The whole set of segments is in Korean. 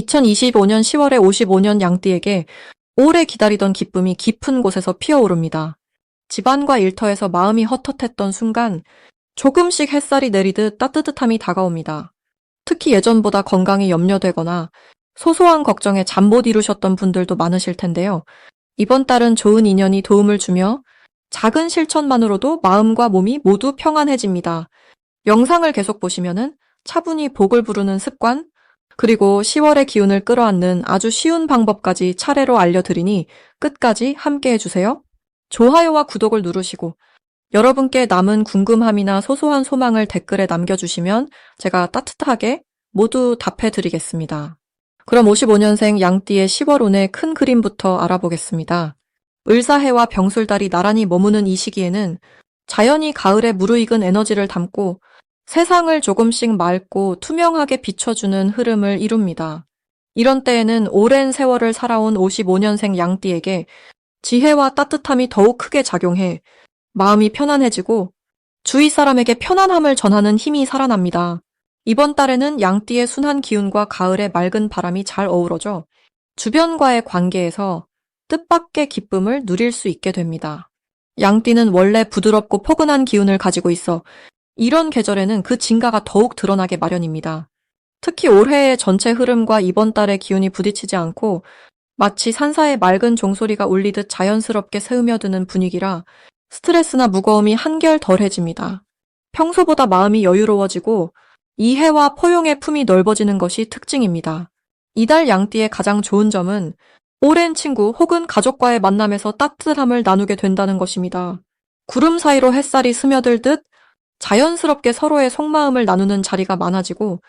2025년 10월에 55년 양띠에게 오래 기다리던 기쁨이 깊은 곳에서 피어오릅니다. 집안과 일터에서 마음이 헛헛했던 순간 조금씩 햇살이 내리듯 따뜻함이 다가옵니다. 특히 예전보다 건강이 염려되거나 소소한 걱정에 잠 못 이루셨던 분들도 많으실 텐데요. 이번 달은 좋은 인연이 도움을 주며 작은 실천만으로도 마음과 몸이 모두 평안해집니다. 영상을 계속 보시면은 차분히 복을 부르는 습관, 그리고 10월의 기운을 끌어안는 아주 쉬운 방법까지 차례로 알려드리니 끝까지 함께 해주세요. 좋아요와 구독을 누르시고 여러분께 남은 궁금함이나 소소한 소망을 댓글에 남겨주시면 제가 따뜻하게 모두 답해드리겠습니다. 그럼 55년생 양띠의 10월 운의 큰 그림부터 알아보겠습니다. 을사해와 병술달이 나란히 머무는 이 시기에는 자연이 가을에 무르익은 에너지를 담고 세상을 조금씩 맑고 투명하게 비춰주는 흐름을 이룹니다. 이런 때에는 오랜 세월을 살아온 55년생 양띠에게 지혜와 따뜻함이 더욱 크게 작용해 마음이 편안해지고 주위 사람에게 편안함을 전하는 힘이 살아납니다. 이번 달에는 양띠의 순한 기운과 가을의 맑은 바람이 잘 어우러져 주변과의 관계에서 뜻밖의 기쁨을 누릴 수 있게 됩니다. 양띠는 원래 부드럽고 포근한 기운을 가지고 있어 이런 계절에는 그 진가가 더욱 드러나게 마련입니다. 특히 올해의 전체 흐름과 이번 달의 기운이 부딪히지 않고 마치 산사의 맑은 종소리가 울리듯 자연스럽게 스며드는 분위기라 스트레스나 무거움이 한결 덜해집니다. 평소보다 마음이 여유로워지고 이해와 포용의 품이 넓어지는 것이 특징입니다. 이달 양띠의 가장 좋은 점은 오랜 친구 혹은 가족과의 만남에서 따뜻함을 나누게 된다는 것입니다. 구름 사이로 햇살이 스며들듯 자연스럽게 서로의 속마음을 나누는 자리가 많아지고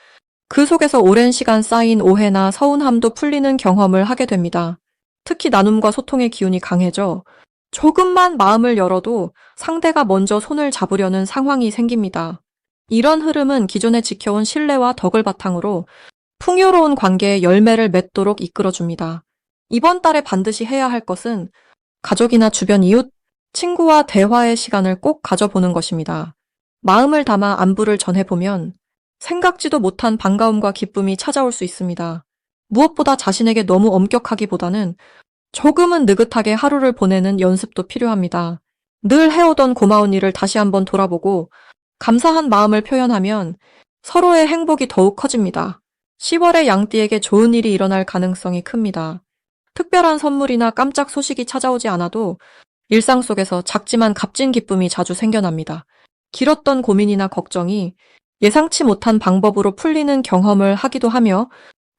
그 속에서 오랜 시간 쌓인 오해나 서운함도 풀리는 경험을 하게 됩니다. 특히 나눔과 소통의 기운이 강해져 조금만 마음을 열어도 상대가 먼저 손을 잡으려는 상황이 생깁니다. 이런 흐름은 기존에 지켜온 신뢰와 덕을 바탕으로 풍요로운 관계의 열매를 맺도록 이끌어줍니다. 이번 달에 반드시 해야 할 것은 가족이나 주변 이웃, 친구와 대화의 시간을 꼭 가져보는 것입니다. 마음을 담아 안부를 전해보면 생각지도 못한 반가움과 기쁨이 찾아올 수 있습니다. 무엇보다 자신에게 너무 엄격하기보다는 조금은 느긋하게 하루를 보내는 연습도 필요합니다. 늘 해오던 고마운 일을 다시 한번 돌아보고 감사한 마음을 표현하면 서로의 행복이 더욱 커집니다. 10월에 양띠에게 좋은 일이 일어날 가능성이 큽니다. 특별한 선물이나 깜짝 소식이 찾아오지 않아도 일상 속에서 작지만 값진 기쁨이 자주 생겨납니다. 길었던 고민이나 걱정이 예상치 못한 방법으로 풀리는 경험을 하기도 하며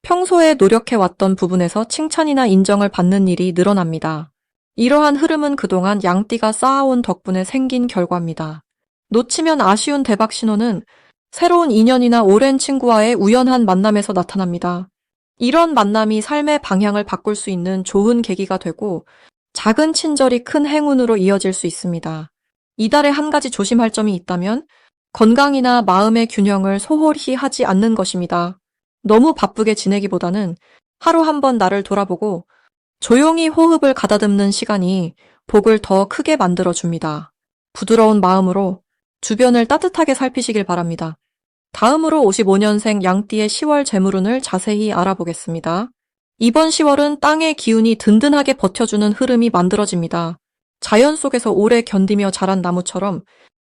평소에 노력해왔던 부분에서 칭찬이나 인정을 받는 일이 늘어납니다. 이러한 흐름은 그동안 양띠가 쌓아온 덕분에 생긴 결과입니다. 놓치면 아쉬운 대박 신호는 새로운 인연이나 오랜 친구와의 우연한 만남에서 나타납니다. 이런 만남이 삶의 방향을 바꿀 수 있는 좋은 계기가 되고 작은 친절이 큰 행운으로 이어질 수 있습니다. 이달에 한 가지 조심할 점이 있다면 건강이나 마음의 균형을 소홀히 하지 않는 것입니다. 너무 바쁘게 지내기보다는 하루 한 번 나를 돌아보고 조용히 호흡을 가다듬는 시간이 복을 더 크게 만들어줍니다. 부드러운 마음으로 주변을 따뜻하게 살피시길 바랍니다. 다음으로 55년생 양띠의 10월 재물운을 자세히 알아보겠습니다. 이번 10월은 땅의 기운이 든든하게 버텨주는 흐름이 만들어집니다. 자연 속에서 오래 견디며 자란 나무처럼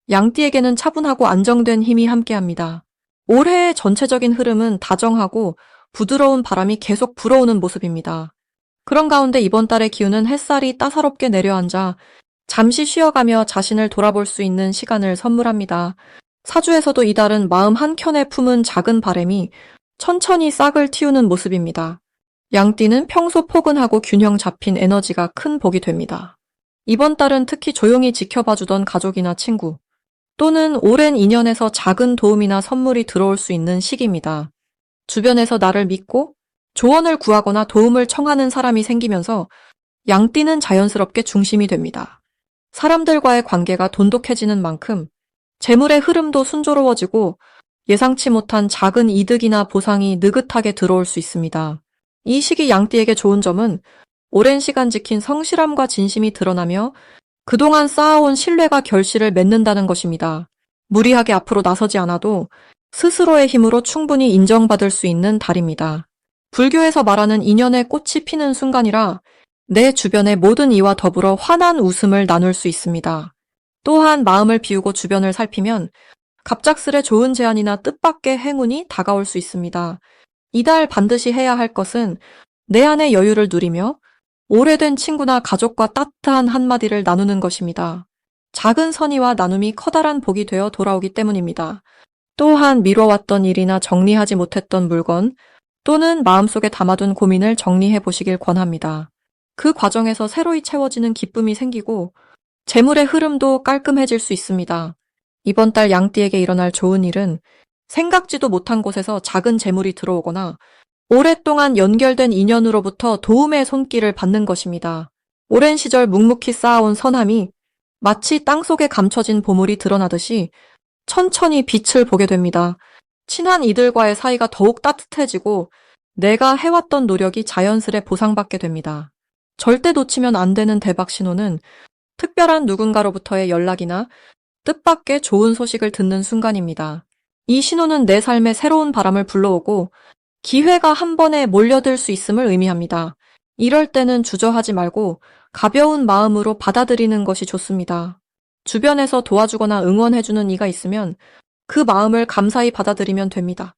양띠에게는 차분하고 안정된 힘이 함께합니다. 올해의 전체적인 흐름은 다정하고 부드러운 바람이 계속 불어오는 모습입니다. 그런 가운데 이번 달의 기운은 햇살이 따사롭게 내려앉아 잠시 쉬어가며 자신을 돌아볼 수 있는 시간을 선물합니다. 사주에서도 이달은 마음 한켠에 품은 작은 바람이 천천히 싹을 틔우는 모습입니다. 양띠는 평소 포근하고 균형 잡힌 에너지가 큰 복이 됩니다. 이번 달은 특히 조용히 지켜봐주던 가족이나 친구 또는 오랜 인연에서 작은 도움이나 선물이 들어올 수 있는 시기입니다. 주변에서 나를 믿고 조언을 구하거나 도움을 청하는 사람이 생기면서 양띠는 자연스럽게 중심이 됩니다. 사람들과의 관계가 돈독해지는 만큼 재물의 흐름도 순조로워지고 예상치 못한 작은 이득이나 보상이 느긋하게 들어올 수 있습니다. 이 시기 양띠에게 좋은 점은 오랜 시간 지킨 성실함과 진심이 드러나며 그동안 쌓아온 신뢰가 결실을 맺는다는 것입니다. 무리하게 앞으로 나서지 않아도 스스로의 힘으로 충분히 인정받을 수 있는 달입니다. 불교에서 말하는 인연의 꽃이 피는 순간이라 내 주변의 모든 이와 더불어 환한 웃음을 나눌 수 있습니다. 또한 마음을 비우고 주변을 살피면 갑작스레 좋은 제안이나 뜻밖의 행운이 다가올 수 있습니다. 이달 반드시 해야 할 것은 내 안의 여유를 누리며 오래된 친구나 가족과 따뜻한 한마디를 나누는 것입니다. 작은 선의와 나눔이 커다란 복이 되어 돌아오기 때문입니다. 또한 미뤄왔던 일이나 정리하지 못했던 물건 또는 마음속에 담아둔 고민을 정리해 보시길 권합니다. 그 과정에서 새로이 채워지는 기쁨이 생기고 재물의 흐름도 깔끔해질 수 있습니다. 이번 달 양띠에게 일어날 좋은 일은 생각지도 못한 곳에서 작은 재물이 들어오거나 오랫동안 연결된 인연으로부터 도움의 손길을 받는 것입니다. 오랜 시절 묵묵히 쌓아온 선함이 마치 땅속에 감춰진 보물이 드러나듯이 천천히 빛을 보게 됩니다. 친한 이들과의 사이가 더욱 따뜻해지고 내가 해왔던 노력이 자연스레 보상받게 됩니다. 절대 놓치면 안 되는 대박 신호는 특별한 누군가로부터의 연락이나 뜻밖의 좋은 소식을 듣는 순간입니다. 이 신호는 내 삶에 새로운 바람을 불러오고 기회가 한 번에 몰려들 수 있음을 의미합니다. 이럴 때는 주저하지 말고 가벼운 마음으로 받아들이는 것이 좋습니다. 주변에서 도와주거나 응원해주는 이가 있으면 그 마음을 감사히 받아들이면 됩니다.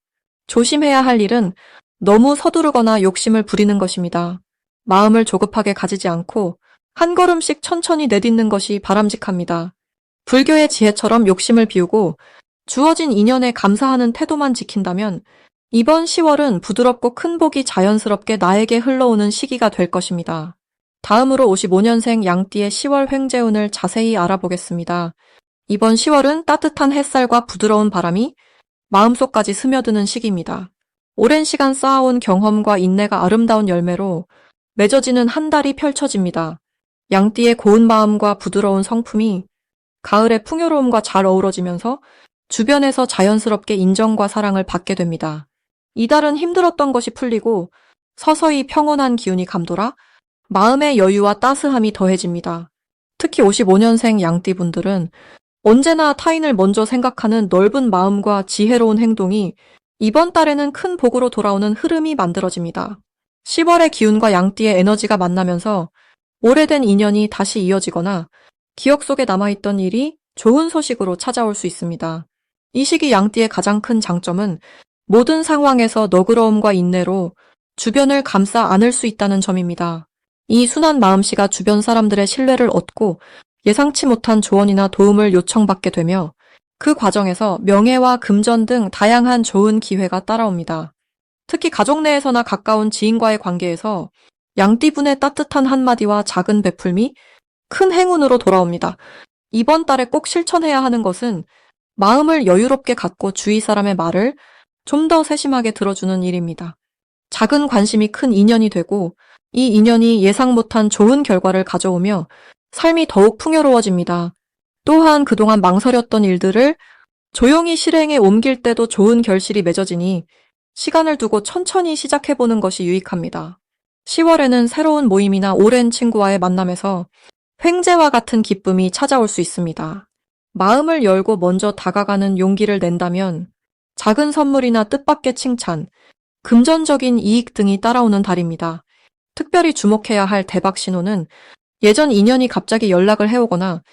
조심해야 할 일은 너무 서두르거나 욕심을 부리는 것입니다. 마음을 조급하게 가지지 않고 한 걸음씩 천천히 내딛는 것이 바람직합니다. 불교의 지혜처럼 욕심을 비우고 주어진 인연에 감사하는 태도만 지킨다면 이번 10월은 부드럽고 큰 복이 자연스럽게 나에게 흘러오는 시기가 될 것입니다. 다음으로 55년생 양띠의 10월 횡재운을 자세히 알아보겠습니다. 이번 10월은 따뜻한 햇살과 부드러운 바람이 마음속까지 스며드는 시기입니다. 오랜 시간 쌓아온 경험과 인내가 아름다운 열매로 맺어지는 한 달이 펼쳐집니다. 양띠의 고운 마음과 부드러운 성품이 가을의 풍요로움과 잘 어우러지면서 주변에서 자연스럽게 인정과 사랑을 받게 됩니다. 이달은 힘들었던 것이 풀리고 서서히 평온한 기운이 감돌아 마음의 여유와 따스함이 더해집니다. 특히 55년생 양띠분들은 언제나 타인을 먼저 생각하는 넓은 마음과 지혜로운 행동이 이번 달에는 큰 복으로 돌아오는 흐름이 만들어집니다. 10월의 기운과 양띠의 에너지가 만나면서 오래된 인연이 다시 이어지거나 기억 속에 남아있던 일이 좋은 소식으로 찾아올 수 있습니다. 이 시기 양띠의 가장 큰 장점은 모든 상황에서 너그러움과 인내로 주변을 감싸 안을 수 있다는 점입니다. 이 순한 마음씨가 주변 사람들의 신뢰를 얻고 예상치 못한 조언이나 도움을 요청받게 되며 그 과정에서 명예와 금전 등 다양한 좋은 기회가 따라옵니다. 특히 가족 내에서나 가까운 지인과의 관계에서 양띠분의 따뜻한 한마디와 작은 베풀미, 큰 행운으로 돌아옵니다. 이번 달에 꼭 실천해야 하는 것은 마음을 여유롭게 갖고 주위 사람의 말을 좀 더 세심하게 들어주는 일입니다. 작은 관심이 큰 인연이 되고 이 인연이 예상 못한 좋은 결과를 가져오며 삶이 더욱 풍요로워집니다. 또한 그동안 망설였던 일들을 조용히 실행에 옮길 때도 좋은 결실이 맺어지니 시간을 두고 천천히 시작해보는 것이 유익합니다. 10월에는 새로운 모임이나 오랜 친구와의 만남에서 횡재와 같은 기쁨이 찾아올 수 있습니다. 마음을 열고 먼저 다가가는 용기를 낸다면 작은 선물이나 뜻밖의 칭찬, 금전적인 이익 등이 따라오는 달입니다. 특별히 주목해야 할 대박 신호는 예전 인연이 갑자기 연락을 해오거나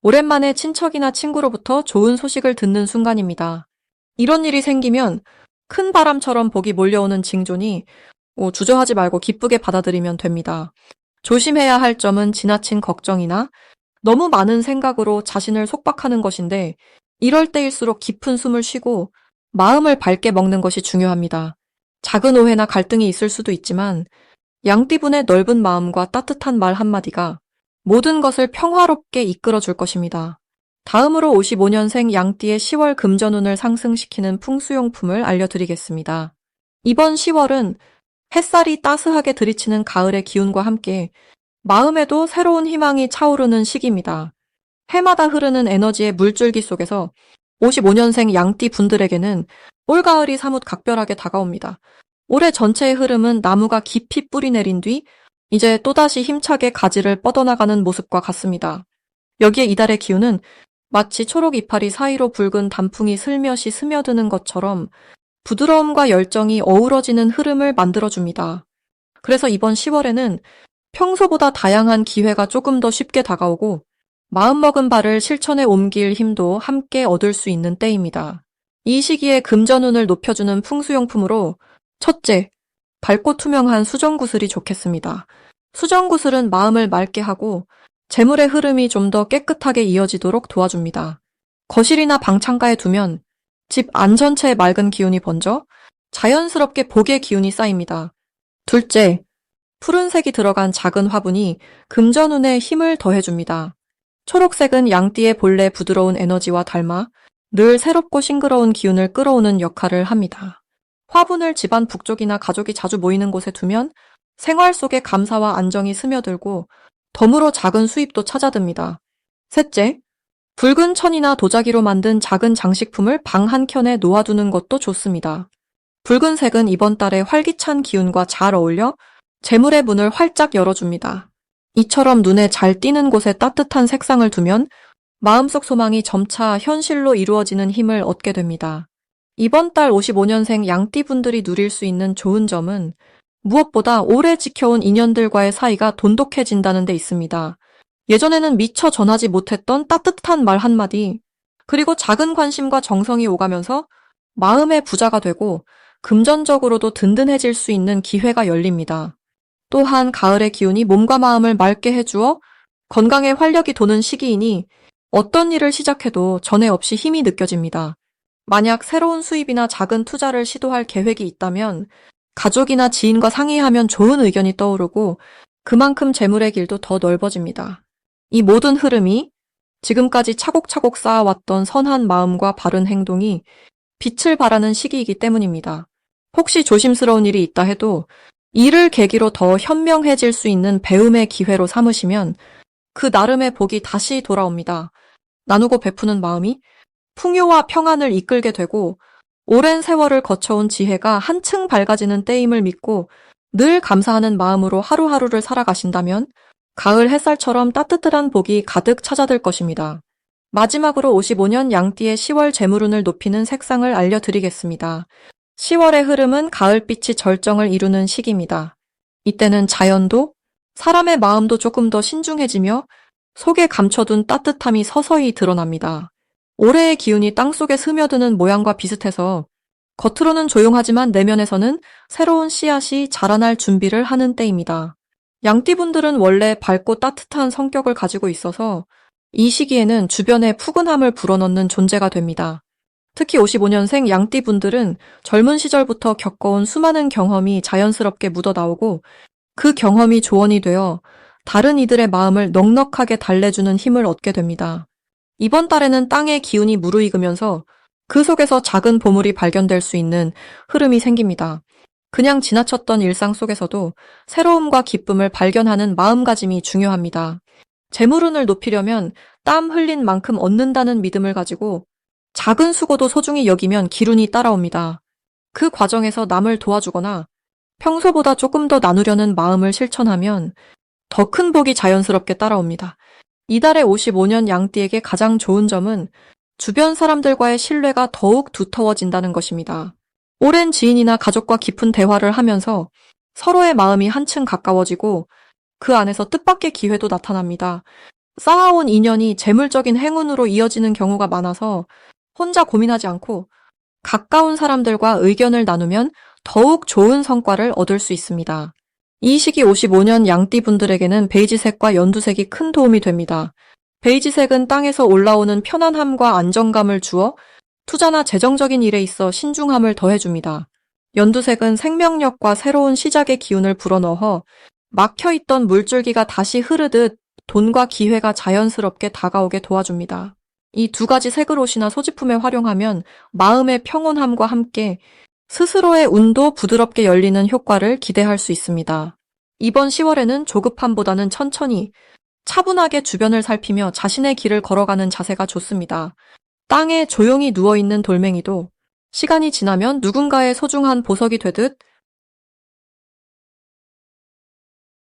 오랜만에 친척이나 친구로부터 좋은 소식을 듣는 순간입니다. 이런 일이 생기면 큰 바람처럼 복이 몰려오는 징조니 주저하지 말고 기쁘게 받아들이면 됩니다. 조심해야 할 점은 지나친 걱정이나 너무 많은 생각으로 자신을 속박하는 것인데 이럴 때일수록 깊은 숨을 쉬고 마음을 밝게 먹는 것이 중요합니다. 작은 오해나 갈등이 있을 수도 있지만 양띠분의 넓은 마음과 따뜻한 말 한마디가 모든 것을 평화롭게 이끌어 줄 것입니다. 다음으로 55년생 양띠의 10월 금전운을 상승시키는 풍수용품을 알려드리겠습니다. 이번 10월은 햇살이 따스하게 들이치는 가을의 기운과 함께 마음에도 새로운 희망이 차오르는 시기입니다. 해마다 흐르는 에너지의 물줄기 속에서 55년생 양띠 분들에게는 올가을이 사뭇 각별하게 다가옵니다. 올해 전체의 흐름은 나무가 깊이 뿌리 내린 뒤 이제 또다시 힘차게 가지를 뻗어나가는 모습과 같습니다. 여기에 이달의 기운은 마치 초록 이파리 사이로 붉은 단풍이 슬며시 스며드는 것처럼 부드러움과 열정이 어우러지는 흐름을 만들어줍니다. 그래서 이번 10월에는 평소보다 다양한 기회가 조금 더 쉽게 다가오고 마음먹은 바를 실천에 옮길 힘도 함께 얻을 수 있는 때입니다. 이 시기에 금전운을 높여주는 풍수용품으로 첫째, 밝고 투명한 수정구슬이 좋겠습니다. 수정구슬은 마음을 맑게 하고 재물의 흐름이 좀 더 깨끗하게 이어지도록 도와줍니다. 거실이나 방창가에 두면 집 안 전체에 맑은 기운이 번져 자연스럽게 복의 기운이 쌓입니다. 둘째, 푸른색이 들어간 작은 화분이 금전운에 힘을 더해줍니다. 초록색은 양띠의 본래 부드러운 에너지와 닮아 늘 새롭고 싱그러운 기운을 끌어오는 역할을 합니다. 화분을 집안 북쪽이나 가족이 자주 모이는 곳에 두면 생활 속에 감사와 안정이 스며들고 덤으로 작은 수입도 찾아듭니다. 셋째, 붉은 천이나 도자기로 만든 작은 장식품을 방 한켠에 놓아두는 것도 좋습니다. 붉은색은 이번 달에 활기찬 기운과 잘 어울려 재물의 문을 활짝 열어줍니다. 이처럼 눈에 잘 띄는 곳에 따뜻한 색상을 두면 마음속 소망이 점차 현실로 이루어지는 힘을 얻게 됩니다. 이번 달 55년생 양띠분들이 누릴 수 있는 좋은 점은 무엇보다 오래 지켜온 인연들과의 사이가 돈독해진다는 데 있습니다. 예전에는 미처 전하지 못했던 따뜻한 말 한마디, 그리고 작은 관심과 정성이 오가면서 마음의 부자가 되고 금전적으로도 든든해질 수 있는 기회가 열립니다. 또한 가을의 기운이 몸과 마음을 맑게 해주어 건강에 활력이 도는 시기이니 어떤 일을 시작해도 전에 없이 힘이 느껴집니다. 만약 새로운 수입이나 작은 투자를 시도할 계획이 있다면 가족이나 지인과 상의하면 좋은 의견이 떠오르고 그만큼 재물의 길도 더 넓어집니다. 이 모든 흐름이 지금까지 차곡차곡 쌓아왔던 선한 마음과 바른 행동이 빛을 발하는 시기이기 때문입니다. 혹시 조심스러운 일이 있다 해도 이를 계기로 더 현명해질 수 있는 배움의 기회로 삼으시면 그 나름의 복이 다시 돌아옵니다. 나누고 베푸는 마음이 풍요와 평안을 이끌게 되고 오랜 세월을 거쳐온 지혜가 한층 밝아지는 때임을 믿고 늘 감사하는 마음으로 하루하루를 살아가신다면 가을 햇살처럼 따뜻한 복이 가득 찾아들 것입니다. 마지막으로 55년 양띠의 10월 재물운을 높이는 색상을 알려드리겠습니다. 10월의 흐름은 가을빛이 절정을 이루는 시기입니다. 이때는 자연도 사람의 마음도 조금 더 신중해지며 속에 감춰둔 따뜻함이 서서히 드러납니다. 올해의 기운이 땅속에 스며드는 모양과 비슷해서 겉으로는 조용하지만 내면에서는 새로운 씨앗이 자라날 준비를 하는 때입니다. 양띠분들은 원래 밝고 따뜻한 성격을 가지고 있어서 이 시기에는 주변에 푸근함을 불어넣는 존재가 됩니다. 특히 55년생 양띠분들은 젊은 시절부터 겪어온 수많은 경험이 자연스럽게 묻어나오고 그 경험이 조언이 되어 다른 이들의 마음을 넉넉하게 달래주는 힘을 얻게 됩니다. 이번 달에는 땅의 기운이 무르익으면서 그 속에서 작은 보물이 발견될 수 있는 흐름이 생깁니다. 그냥 지나쳤던 일상 속에서도 새로움과 기쁨을 발견하는 마음가짐이 중요합니다. 재물운을 높이려면 땀 흘린 만큼 얻는다는 믿음을 가지고 작은 수고도 소중히 여기면 기운이 따라옵니다. 그 과정에서 남을 도와주거나 평소보다 조금 더 나누려는 마음을 실천하면 더 큰 복이 자연스럽게 따라옵니다. 이달의 55년 양띠에게 가장 좋은 점은 주변 사람들과의 신뢰가 더욱 두터워진다는 것입니다. 오랜 지인이나 가족과 깊은 대화를 하면서 서로의 마음이 한층 가까워지고 그 안에서 뜻밖의 기회도 나타납니다. 쌓아온 인연이 재물적인 행운으로 이어지는 경우가 많아서 혼자 고민하지 않고 가까운 사람들과 의견을 나누면 더욱 좋은 성과를 얻을 수 있습니다. 이 시기 55년 양띠분들에게는 베이지색과 연두색이 큰 도움이 됩니다. 베이지색은 땅에서 올라오는 편안함과 안정감을 주어 투자나 재정적인 일에 있어 신중함을 더해줍니다. 연두색은 생명력과 새로운 시작의 기운을 불어넣어 막혀있던 물줄기가 다시 흐르듯 돈과 기회가 자연스럽게 다가오게 도와줍니다. 이 두 가지 색을 옷이나 소지품에 활용하면 마음의 평온함과 함께 스스로의 운도 부드럽게 열리는 효과를 기대할 수 있습니다. 이번 10월에는 조급함보다는 천천히 차분하게 주변을 살피며 자신의 길을 걸어가는 자세가 좋습니다. 땅에 조용히 누워있는 돌멩이도 시간이 지나면 누군가의 소중한 보석이 되듯